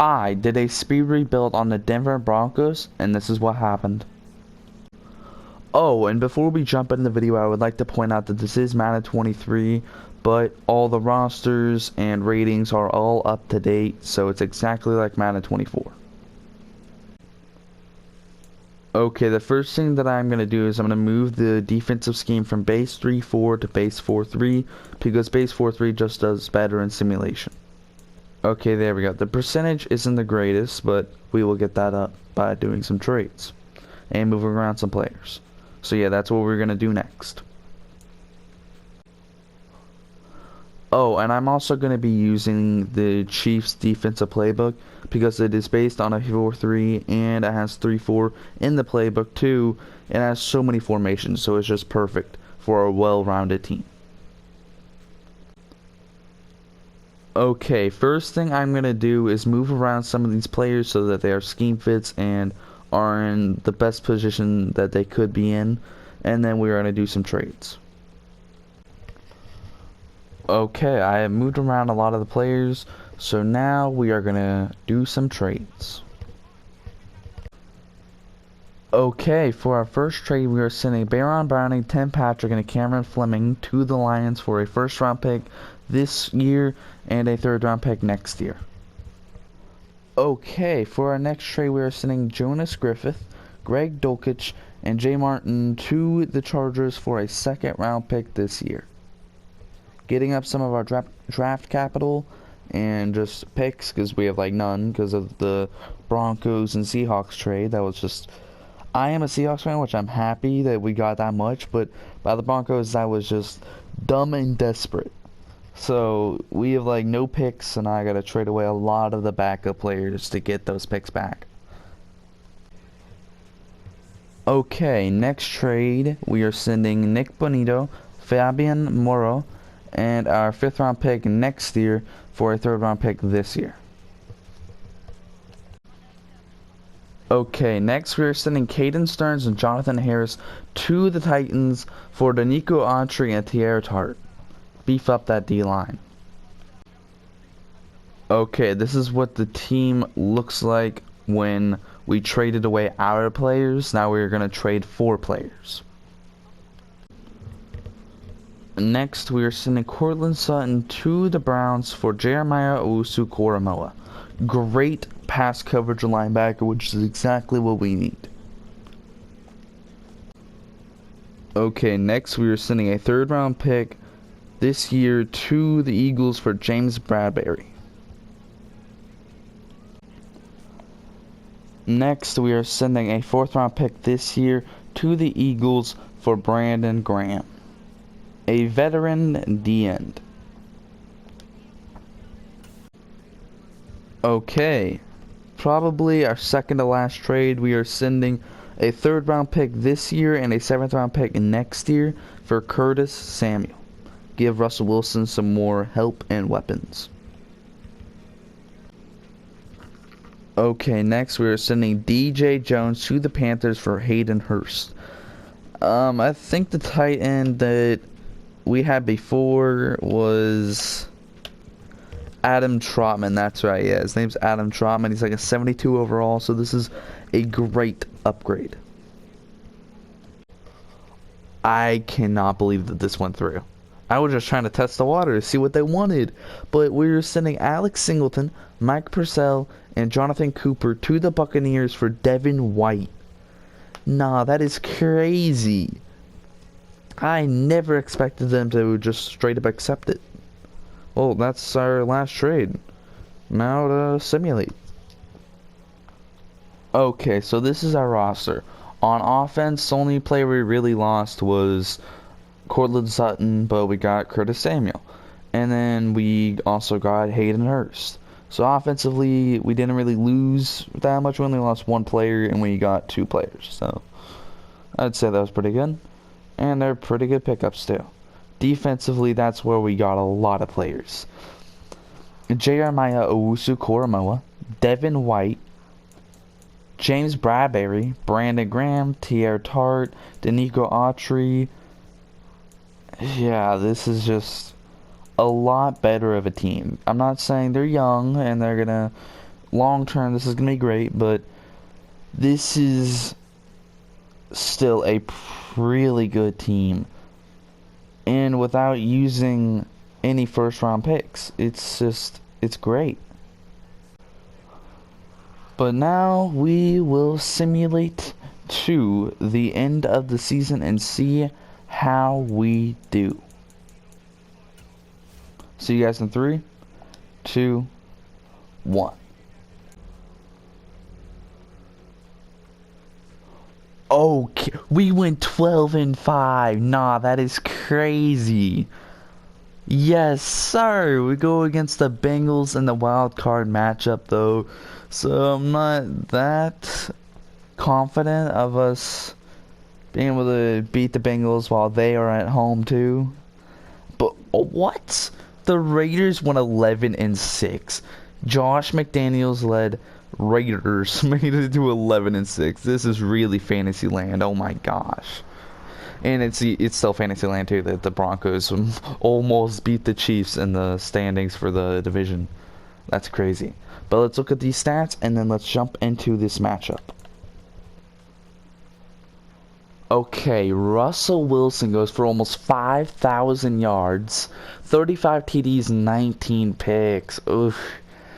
I did a speed rebuild on the Denver Broncos, and this is what happened. Oh, and before we jump into the video, I would like to point out that this is Madden 23, but all the rosters and ratings are all up to date, so it's exactly like Madden 24. Okay, the first thing that I'm going to do is I'm going to move the defensive scheme from base 3-4 to base 4-3, because base 4-3 just does better in simulation. Okay, there we go. The percentage isn't the greatest, but we will get that up by doing some trades and moving around some players. So yeah, that's what we're going to do next. Oh, and I'm also going to be using the Chiefs defensive playbook because it is based on a 4-3 and it has 3-4 in the playbook too. It has so many formations, so it's just perfect for a well-rounded team. Okay, first thing I'm going to do is move around some of these players so that their scheme fits and are in the best position that they could be in, and then we're going to do some trades. Okay, I have moved around a lot of the players, so now we are going to do some trades. Okay, for our first trade, we are sending Baron Browning, Tim Patrick, and a Cameron Fleming to the Lions for a first-round pick this year and a third-round pick next year. Okay, for our next trade, we are sending Jonas Griffith, Greg Dulcich, and Jay Martin to the Chargers for a second-round pick this year. Getting up some of our draft capital and just picks, because we have like none because of the Broncos and Seahawks trade. That was just, I am a Seahawks fan, which I'm happy that we got that much, but by the Broncos, that was just dumb and desperate. So we have like no picks, and I gotta trade away a lot of the backup players to get those picks back. Okay, next trade, we are sending Nick Bonito, Fabian Moro, and our fifth-round pick next year for a third-round pick this year. Okay, next we are sending Caden Stearns and Jonathan Harris to the Titans for Danico Autry and Tierra Tart. Beef up that D-line. Okay, this is what the team looks like when we traded away our players. Now we're going to trade 4 players. Next, we are sending Cortland Sutton to the Browns for Jeremiah Owusu-Koramoah. Great pass coverage linebacker, which is exactly what we need. Okay, next we are sending a third-round pick this year to the Eagles for James Bradbury. Next, we are sending a fourth-round pick this year to the Eagles for Brandon Graham, a veteran D-end. Okay, probably our second to last trade, we are sending a third-round pick this year and a seventh-round pick next year for Curtis Samuel. Give Russell Wilson some more help and weapons. Okay, next we are sending DJ Jones to the Panthers for Hayden Hurst. I think the tight end that we had before was Adam Trotman. That's right, yeah. His name's Adam Trotman. He's like a 72 overall, so this is a great upgrade. I cannot believe that this went through. I was just trying to test the water to see what they wanted. But we were sending Alex Singleton, Mike Purcell, and Jonathan Cooper to the Buccaneers for Devin White. Nah, that is crazy. I never expected them to just straight up accept it. Well, that's our last trade. Now to simulate. Okay, so this is our roster. On offense, the only player we really lost was Cortland Sutton, but we got Curtis Samuel. And then we also got Hayden Hurst. So offensively, we didn't really lose that much. We only lost 1 player, and we got 2 players. So I'd say that was pretty good. And they're pretty good pickups, too. Defensively, that's where we got a lot of players. Jeremiah Owusu-Koramoah, Devin White, James Bradbury, Brandon Graham, Tierra Tart, Danico Autry. Yeah, this is just a lot better of a team. I'm not saying they're young and they're gonna long term, this is going to be great, but this is still a really good team. And without using any first round picks, it's great. But now we will simulate to the end of the season and see how we do. See you guys in 3, 2, 1. Okay, we went 12-5. Nah, that is crazy. Yes, sir. We go against the Bengals in the wild card matchup, though. So I'm not that confident of us being able to beat the Bengals while they are at home too. But what? The Raiders won 11-6. Josh McDaniels led Raiders made it to 11-6. This is really fantasy land. Oh my gosh. And it's still fantasy land too that the Broncos almost beat the Chiefs in the standings for the division. That's crazy. But let's look at these stats and then let's jump into this matchup. Okay, Russell Wilson goes for almost 5,000 yards, 35 TDs, 19 picks. Oof.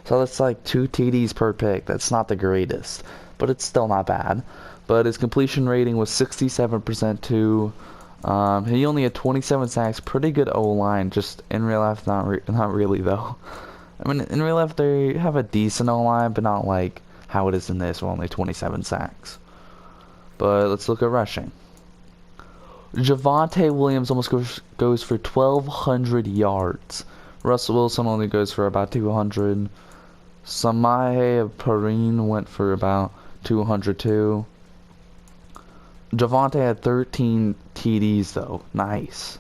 So that's like 2 TDs per pick. That's not the greatest, but it's still not bad. But his completion rating was 67% too. He only had 27 sacks. Pretty good O-line. Just in real life, not really though. I mean, in real life they have a decent O-line, but not like how it is in this, with only 27 sacks. But let's look at rushing. Javonte Williams almost goes for 1,200 yards. Russell Wilson only goes for about 200. Samaje Perine went for about 202. Javonte had 13 TDs though. Nice.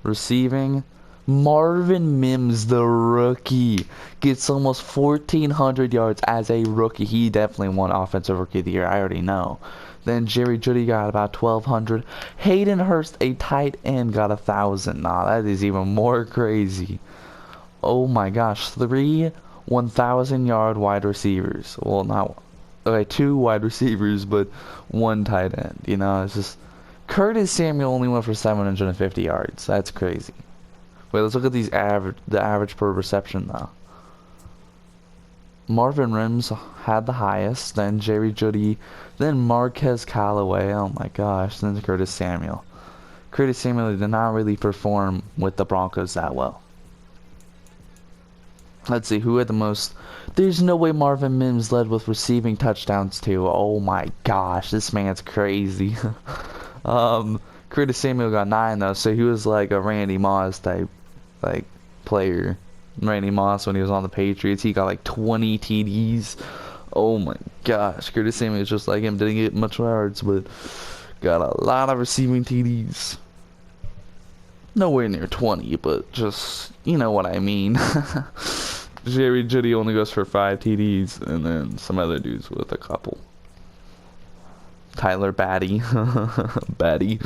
Receiving, Marvin Mims, the rookie, gets almost 1,400 yards as a rookie. He definitely won Offensive Rookie of the Year. I already know. Then Jerry Jeudy got about 1,200. Hayden Hurst, a tight end, got 1,000. Nah, that is even more crazy. Oh my gosh, 3 1,000-yard wide receivers. Well, not okay, 2 wide receivers, but 1 tight end. You know, it's just Curtis Samuel only went for 750 yards. That's crazy. Wait, let's look at the average per reception though. Marvin Mims had the highest, then Jerry Jeudy, then Marquez Callaway. Oh my gosh, then Curtis Samuel. Curtis Samuel did not really perform with the Broncos that well. Let's see, who had the most? There's no way Marvin Mims led with receiving touchdowns too. Oh my gosh, this man's crazy. Curtis Samuel got 9 though, so he was like a Randy Moss type like player. Randy Moss when he was on the Patriots, he got like 20 TDs. Oh my gosh, Curtis Samuel is just like him. Didn't get much yards, but got a lot of receiving TDs. Nowhere near 20, but just, you know what I mean. Jerry Jeudy only goes for 5 TDs, and then some other dudes with a couple. Tyler Batty. Batty.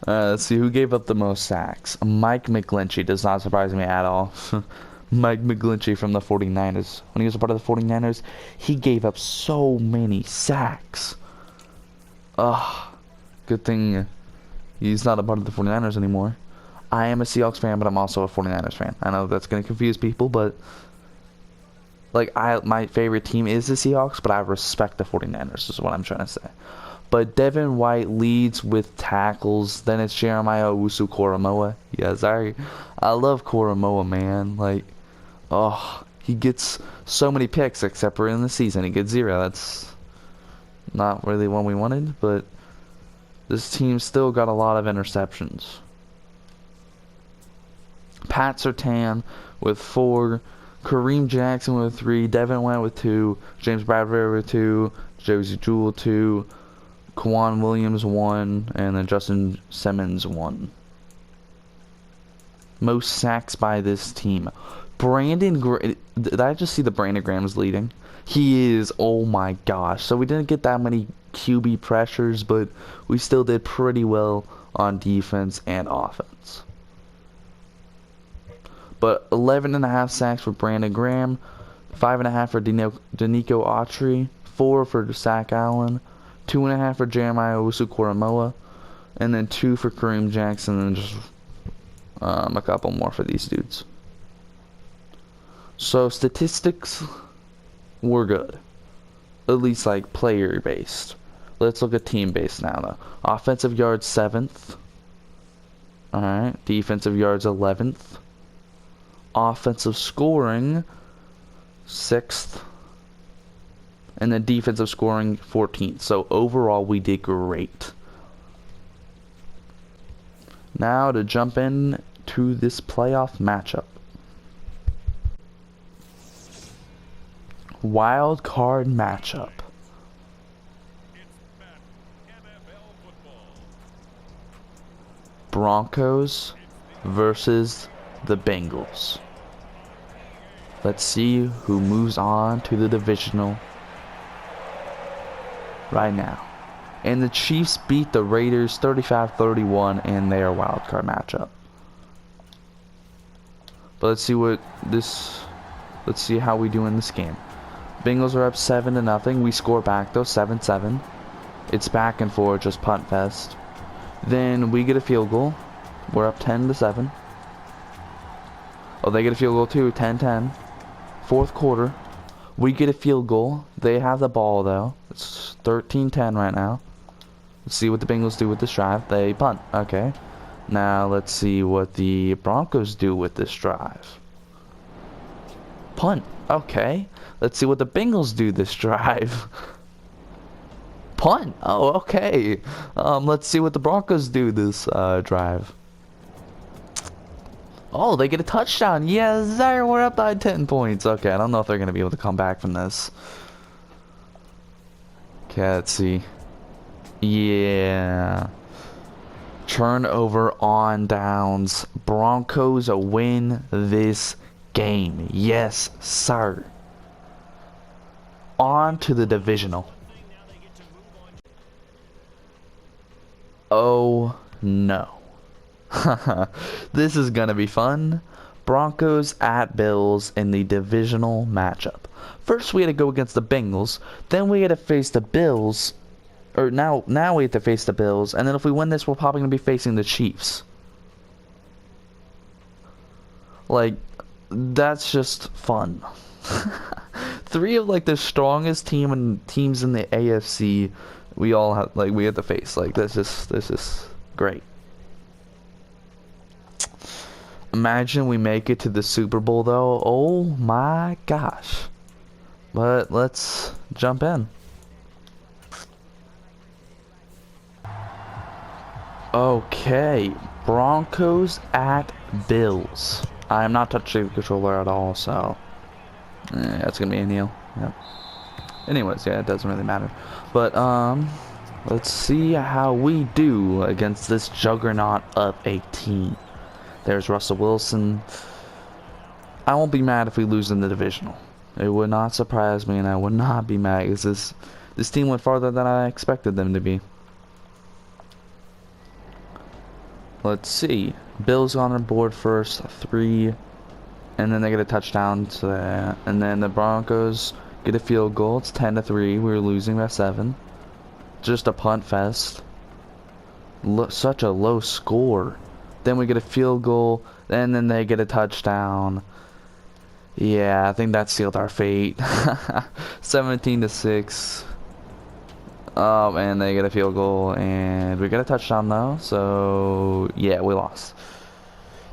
Let's see who gave up the most sacks. Mike McGlinchey does not surprise me at all. Mike McGlinchey from the 49ers. When he was a part of the 49ers, he gave up so many sacks. Ugh. Good thing he's not a part of the 49ers anymore. I am a Seahawks fan, but I'm also a 49ers fan. I know that's going to confuse people, but like my favorite team is the Seahawks, but I respect the 49ers is what I'm trying to say. But Devin White leads with tackles. Then it's Jeremiah Owusu-Koramoah. Yes, I love Koramoah, man. Like, oh, he gets so many picks except for in the season. He gets 0. That's not really what we wanted, but this team still got a lot of interceptions. Pat Surtain with 4. Kareem Jackson with 3. Devin White with 2. James Bradbury with 2. Josie Jewell 2. Kwan Williams 1, and then Justin Simmons 1. Most sacks by this team. Did I just see the Brandon Graham's leading? He is, oh my gosh. So we didn't get that many QB pressures, but we still did pretty well on defense and offense. But 11.5 sacks for Brandon Graham. 5.5 for Danico Autry, 4 for Zach Allen, 2.5 for Jeremiah Owusu-Koramoah, and then 2 for Kareem Jackson, and just a couple more for these dudes. So statistics were good, at least like player based. Let's look at team based now though. Offensive yards 7th. Alright, defensive yards 11th. Offensive scoring 6th. And then defensive scoring 14th. So overall we did great. Now to jump in to this playoff matchup. Wild card matchup. Broncos versus the Bengals. Let's see who moves on to the divisional right now. And the Chiefs beat the Raiders 35-31 in their wild card matchup. But let's see how we do in this game. Bengals are up 7-0. We score back though, 7-7. It's back and forth, just punt fest. Then we get a field goal. We're up 10-7. Oh, they get a field goal too, 10-10. Fourth quarter. We get a field goal. They have the ball though. It's 13-10 right now. Let's see what the Bengals do with this drive. They punt. Okay. Now let's see what the Broncos do with this drive. Punt. Okay. Let's see what the Bengals do this drive. Punt. Oh, okay. Let's see what the Broncos do this drive. Oh, they get a touchdown. Yes, sir. We're up by 10 points. Okay, I don't know if they're going to be able to come back from this. Okay, let's see. Yeah. Turnover on downs. Broncos win this game. Yes, sir. On to the divisional. Oh, no. This is gonna be fun. Broncos at Bills in the divisional matchup. First we had to go against the Bengals, then we had to face the Bills, or now we have to face the Bills, and then if we win this we're probably gonna be facing the Chiefs. Like, that's just fun. 3 of like the strongest teams in the AFC we have to face. Like, this is great. Imagine we make it to the Super Bowl though. Oh my gosh. But let's jump in. Okay, Broncos at Bills. I am not touching the controller at all, so that's gonna be a kneel. Yep. Anyways, yeah, it doesn't really matter. But let's see how we do against this juggernaut of a team. There's Russell Wilson. I won't be mad if we lose in the divisional. It would not surprise me, and I would not be mad because this team went farther than I expected them to be. Let's see. Bills on the board first, 3, and then they get a touchdown to that, and then the Broncos get a field goal. It's 10-3. We were losing by 7. Just a punt fest. Such a low score. Then we get a field goal, and then they get a touchdown. Yeah, I think that sealed our fate. 17-6. And they get a field goal, and we get a touchdown though. So yeah, we lost.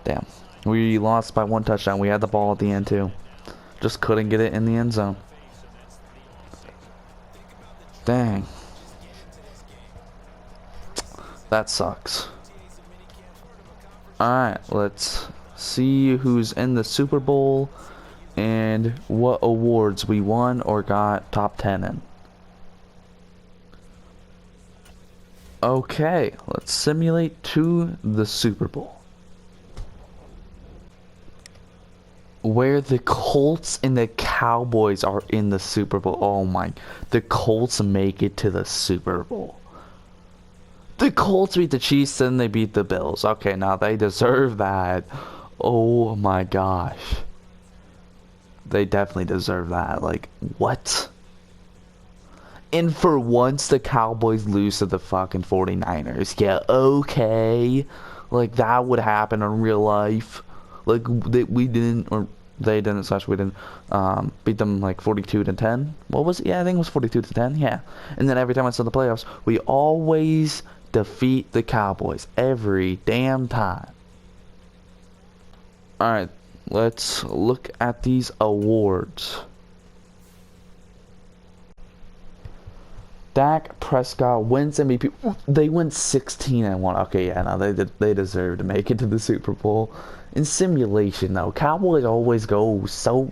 Damn, we lost by 1 touchdown. We had the ball at the end too, just couldn't get it in the end zone. Dang, that sucks. Alright, let's see who's in the Super Bowl and what awards we won or got top 10 in. Okay, let's simulate to the Super Bowl, where the Colts and the Cowboys are in the Super Bowl. Oh my, the Colts make it to the Super Bowl. The Colts beat the Chiefs, then they beat the Bills. Okay, now they deserve that. Oh my gosh. They definitely deserve that. Like, what? And for once, the Cowboys lose to the fucking 49ers. Yeah, okay. Like, that would happen in real life. Like, we didn't, or they didn't, slash, we didn't, beat them, like, 42-10. What was it? Yeah, I think it was 42-10, yeah. And then every time it's in the playoffs, we always defeat the Cowboys. Every damn time. Alright, let's look at these awards. Dak Prescott wins MVP. They went 16-1. Okay, yeah, no, they deserve to make it to the Super Bowl. In simulation, though, Cowboys always go so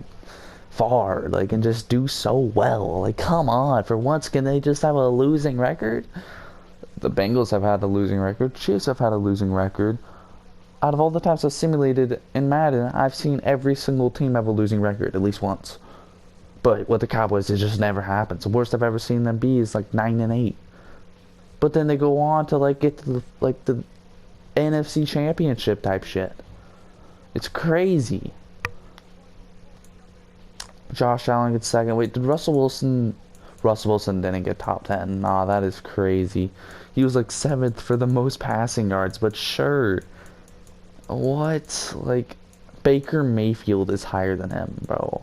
far, like, and just do so well. Like, come on, for once, can they just have a losing record? The Bengals have had a losing record. Chiefs have had a losing record. Out of all the times I've simulated in Madden, I've seen every single team have a losing record at least once. But with the Cowboys, it just never happens. The worst I've ever seen them be is like 9-8. But then they go on to like get to the NFC Championship type shit. It's crazy. Josh Allen gets second. Wait, did Russell Wilson? Russell Wilson didn't get top 10. Nah, that is crazy. He was like 7th for the most passing yards, but sure. What? Like, Baker Mayfield is higher than him, bro.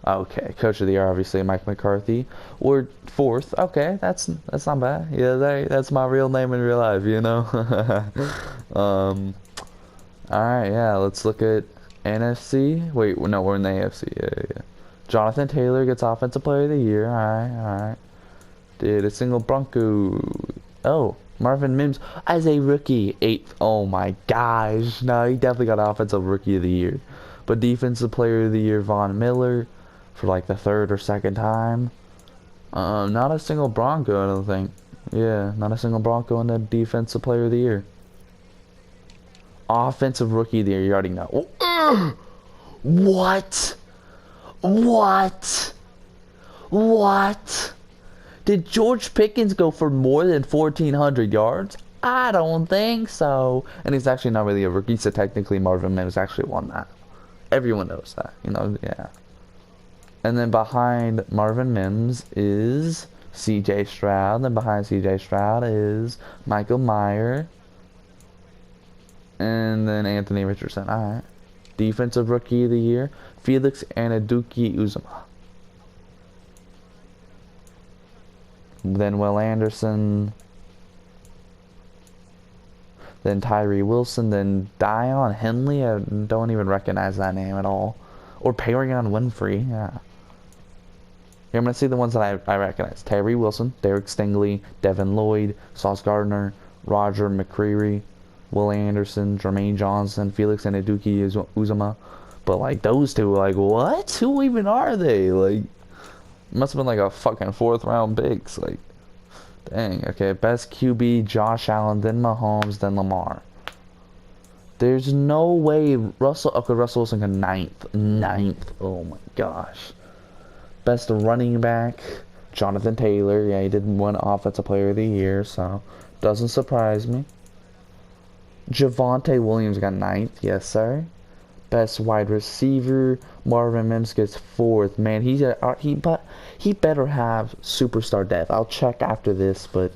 Okay, Coach of the Year, obviously, Mike McCarthy. Or 4th. Okay, that's not bad. Yeah, that's my real name in real life, you know? Alright, yeah, let's look at NFC. Wait, no, we're in the AFC. Yeah. Jonathan Taylor gets Offensive Player of the Year. Alright. Did a single Bronco. Oh, Marvin Mims as a rookie. 8th. Oh my gosh. No, he definitely got Offensive Rookie of the Year. But Defensive Player of the Year, Von Miller, for like the 3rd or 2nd time. Not a single Bronco, I don't think. Yeah, not a single Bronco in the Defensive Player of the Year. Offensive Rookie of the Year, you already know. What? What? What? Did George Pickens go for more than 1,400 yards? I don't think so. And he's actually not really a rookie, so technically Marvin Mims actually won that. Everyone knows that, you know, yeah. And then behind Marvin Mims is C.J. Stroud. Then behind C.J. Stroud is Michael Mayer. And then Anthony Richardson. Alright. Defensive Rookie of the Year, Felix Anudike-Uzomah. Then Will Anderson. Then Tyree Wilson. Then Dion Henley. I don't even recognize that name at all. Or Perion Winfrey. Yeah. Here, I'm going to see the ones that I recognize. Tyree Wilson, Derek Stingley, Devin Lloyd, Sauce Gardner, Roger McCreary, Will Anderson, Jermaine Johnson, Felix Anudike-Uzomah. But, like, those two, like, what? Who even are they? Like, must have been, like, a fucking 4th round picks. Like, dang. Okay, best QB, Josh Allen, then Mahomes, then Lamar. There's no way Russell Wilson got 9th. 9th. Oh, my gosh. Best running back, Jonathan Taylor. Yeah, he did win Offensive Player of the Year, so doesn't surprise me. Javonte Williams got 9th. Yes, sir. Best wide receiver, Marvin Mims gets 4th. Man, he better have superstar depth. I'll check after this, but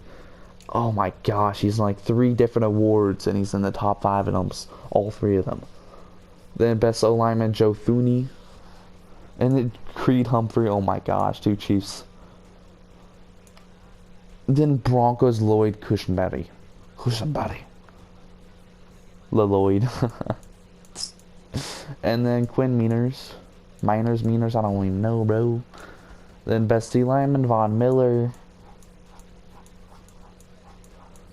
oh my gosh, he's in like 3 different awards, and he's in the top 5 of them, all 3 of them. Then best O-lineman, Joe Thuney. And then Creed Humphrey, oh my gosh, 2 Chiefs. Then Broncos, Lloyd Cushenberry. Lloyd. And then Quinn Miners, I don't even know, bro. Then best D lineman, Von Miller.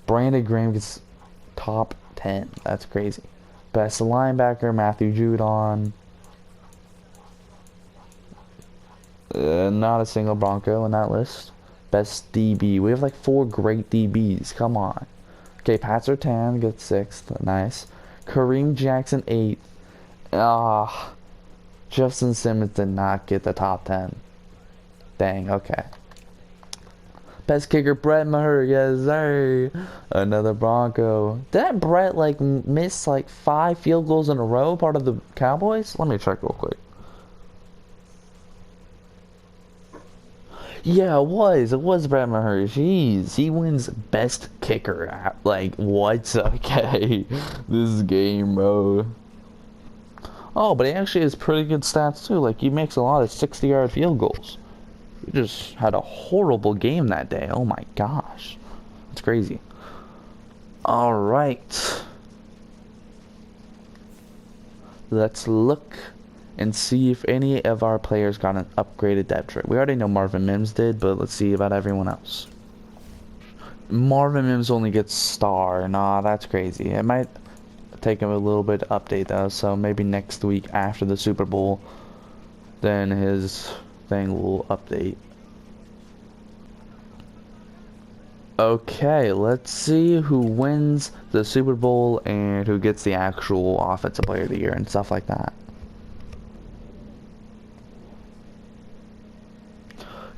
Brandon Graham gets top 10. That's crazy. Best linebacker, Matthew Judon. Not a single Bronco in that list. Best DB. We have like 4 great DBs. Come on. Okay, Pat Surtain gets 6th. Nice. Kareem Jackson 8th. Justin Simmons did not get the top 10. Dang, okay. Best kicker, Brett Maher. Yes, sir. Another Bronco. Didn't Brett like miss like 5 field goals in a row, part of the Cowboys? Let me check real quick. Yeah, it was. It was Brett Maher. Jeez, he wins best kicker. Like, what? Okay, this game, bro. Oh, but he actually has pretty good stats too. Like, he makes a lot of 60-yard field goals. He just had a horrible game that day. Oh my gosh, that's crazy. All right, let's look and see if any of our players got an upgraded depth chart. We already know Marvin Mims did, but let's see about everyone else. Marvin Mims only gets star. Nah, that's crazy. It might take him a little bit to update though, so maybe next week after the Super Bowl, then his thing will update. Okay, let's see who wins the Super Bowl and who gets the actual Offensive Player of the Year and stuff like that.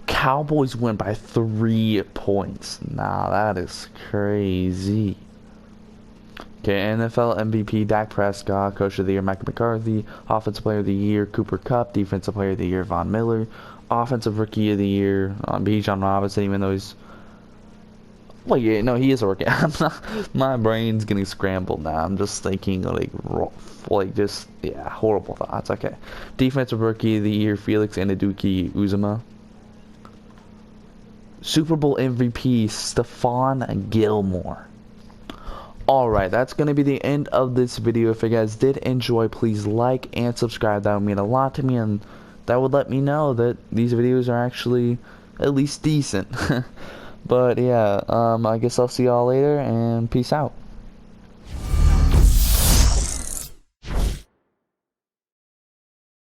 Cowboys win by 3 points. Nah, that is crazy. Okay, NFL MVP Dak Prescott, Coach of the Year Mike McCarthy, Offensive Player of the Year Cooper Kupp, Defensive Player of the Year Von Miller, Offensive Rookie of the Year Bijan Robinson, even though he's... Well, yeah, no, he is working. I'm not, my brain's getting scrambled now. I'm just thinking like just, yeah, horrible thoughts. Okay. Defensive Rookie of the Year Felix Anudike Uzomah. Super Bowl MVP Stephon Gilmore. Alright, that's going to be the end of this video. If you guys did enjoy, please like and subscribe. That would mean a lot to me, and that would let me know that these videos are actually at least decent. But yeah, I guess I'll see y'all later, and peace out.